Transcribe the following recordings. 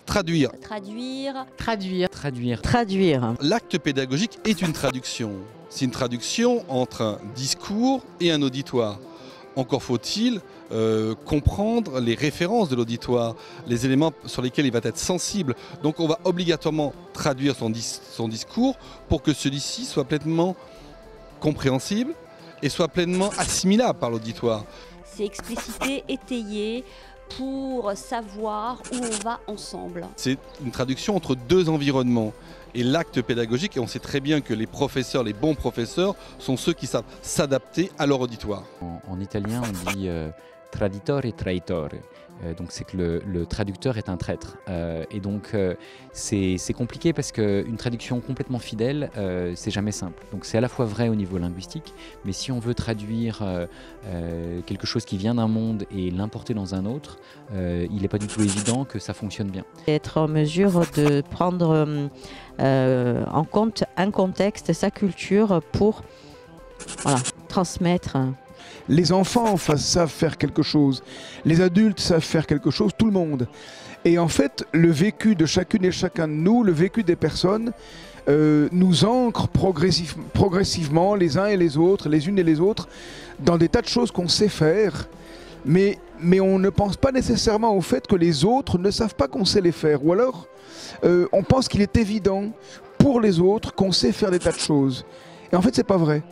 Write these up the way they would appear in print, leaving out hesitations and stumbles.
Traduire. Traduire. Traduire. Traduire. Traduire. L'acte pédagogique est une traduction. C'est une traduction entre un discours et un auditoire. Encore faut-il comprendre les références de l'auditoire, les éléments sur lesquels il va être sensible. Donc on va obligatoirement traduire son discours pour que celui-ci soit pleinement compréhensible et soit pleinement assimilable par l'auditoire. C'est explicité, étayé, pour savoir où on va ensemble. C'est une traduction entre deux environnements. Et l'acte pédagogique, et on sait très bien que les professeurs, les bons professeurs, sont ceux qui savent s'adapter à leur auditoire. En italien, on dit traditore et traitore. Donc c'est que le traducteur est un traître. Et donc c'est compliqué parce qu'une traduction complètement fidèle, c'est jamais simple. Donc c'est à la fois vrai au niveau linguistique, mais si on veut traduire quelque chose qui vient d'un monde et l'importer dans un autre, il n'est pas du tout évident que ça fonctionne bien. Être en mesure de prendre en compte un contexte, sa culture pour transmettre. Les enfants savent faire quelque chose, les adultes savent faire quelque chose, tout le monde. Et en fait, le vécu de chacune et chacun de nous, le vécu des personnes, nous ancre progressivement les uns et les autres, les unes et les autres, dans des tas de choses qu'on sait faire. Mais on ne pense pas nécessairement au fait que les autres ne savent pas qu'on sait les faire. Ou alors, on pense qu'il est évident pour les autres qu'on sait faire des tas de choses. Et en fait, c'est pas vrai.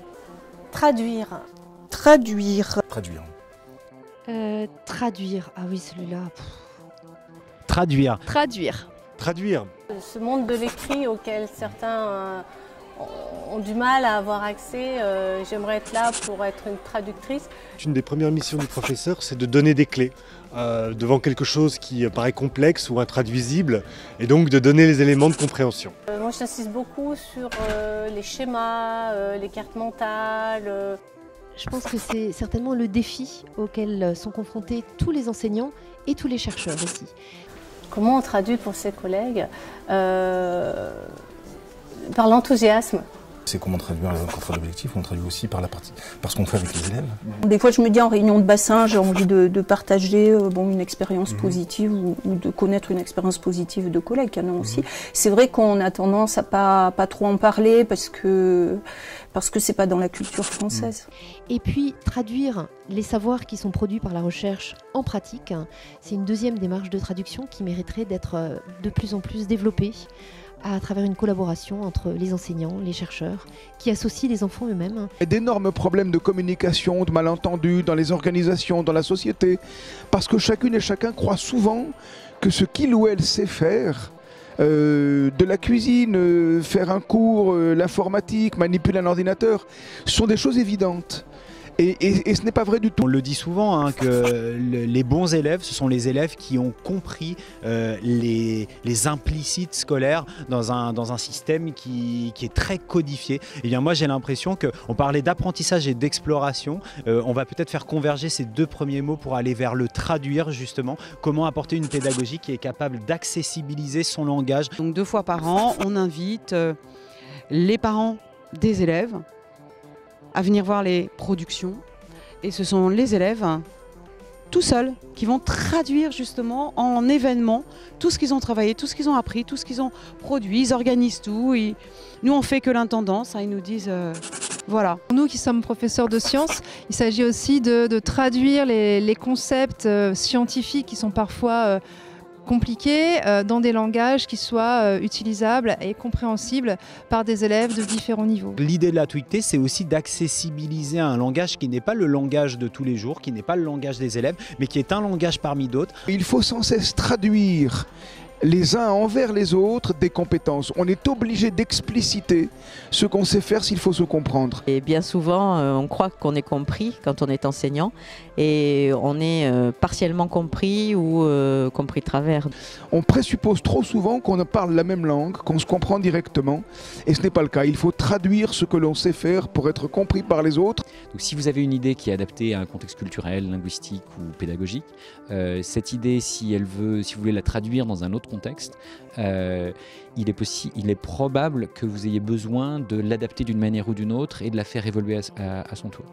Traduire. Traduire. Traduire. Traduire. Ah oui, celui-là. Traduire. Traduire. Traduire. Ce monde de l'écrit auquel certains ont du mal à avoir accès, j'aimerais être là pour être une traductrice. Une des premières missions du professeur, c'est de donner des clés devant quelque chose qui paraît complexe ou intraduisible, et donc de donner les éléments de compréhension. Moi, j'insiste beaucoup sur les schémas, les cartes mentales. Je pense que c'est certainement le défi auquel sont confrontés tous les enseignants et tous les chercheurs aussi. Comment on traduit pour ses collègues par l'enthousiasme. C'est comment traduire les contrats d'objectifs, on traduit aussi par ce qu'on fait avec les élèves. Des fois, je me dis en réunion de bassin, j'ai envie de partager une expérience positive ou de connaître une expérience positive de collègues, qu'il y en a aussi. C'est vrai qu'on a tendance à pas trop en parler parce que c'est pas dans la culture française. Et puis, traduire les savoirs qui sont produits par la recherche en pratique, c'est une deuxième démarche de traduction qui mériterait d'être de plus en plus développée à travers une collaboration entre les enseignants, les chercheurs, qui associent les enfants eux-mêmes. Il y a d'énormes problèmes de communication, de malentendus dans les organisations, dans la société, parce que chacune et chacun croit souvent que ce qu'il ou elle sait faire, de la cuisine, faire un cours, l'informatique, manipuler un ordinateur, sont des choses évidentes. Et ce n'est pas vrai du tout. On le dit souvent, que les bons élèves, ce sont les élèves qui ont compris les implicites scolaires dans un système qui est très codifié. Et bien moi j'ai l'impression qu'on parlait d'apprentissage et d'exploration. On va peut-être faire converger ces deux premiers mots pour aller vers le traduire justement. Comment apporter une pédagogie qui est capable d'accessibiliser son langage. Donc 2 fois par an, on invite les parents des élèves à venir voir les productions, et ce sont les élèves tout seuls qui vont traduire justement en événement tout ce qu'ils ont travaillé, tout ce qu'ils ont appris, tout ce qu'ils ont produit. Ils organisent tout. Nous on fait que l'intendance, ils nous disent voilà. Nous qui sommes professeurs de sciences, il s'agit aussi de traduire les concepts scientifiques qui sont parfois compliqués dans des langages qui soient utilisables et compréhensibles par des élèves de différents niveaux. L'idée de la TWICT, c'est aussi d'accessibiliser un langage qui n'est pas le langage de tous les jours, qui n'est pas le langage des élèves, mais qui est un langage parmi d'autres. Il faut sans cesse traduire les uns envers les autres des compétences. On est obligé d'expliciter ce qu'on sait faire s'il faut se comprendre. Et bien souvent, on croit qu'on est compris quand on est enseignant et on est partiellement compris ou compris de travers. On présuppose trop souvent qu'on parle la même langue, qu'on se comprend directement et ce n'est pas le cas. Il faut traduire ce que l'on sait faire pour être compris par les autres. Donc si vous avez une idée qui est adaptée à un contexte culturel, linguistique ou pédagogique, cette idée, si vous voulez la traduire dans un autre contexte, il est probable que vous ayez besoin de l'adapter d'une manière ou d'une autre et de la faire évoluer à son tour.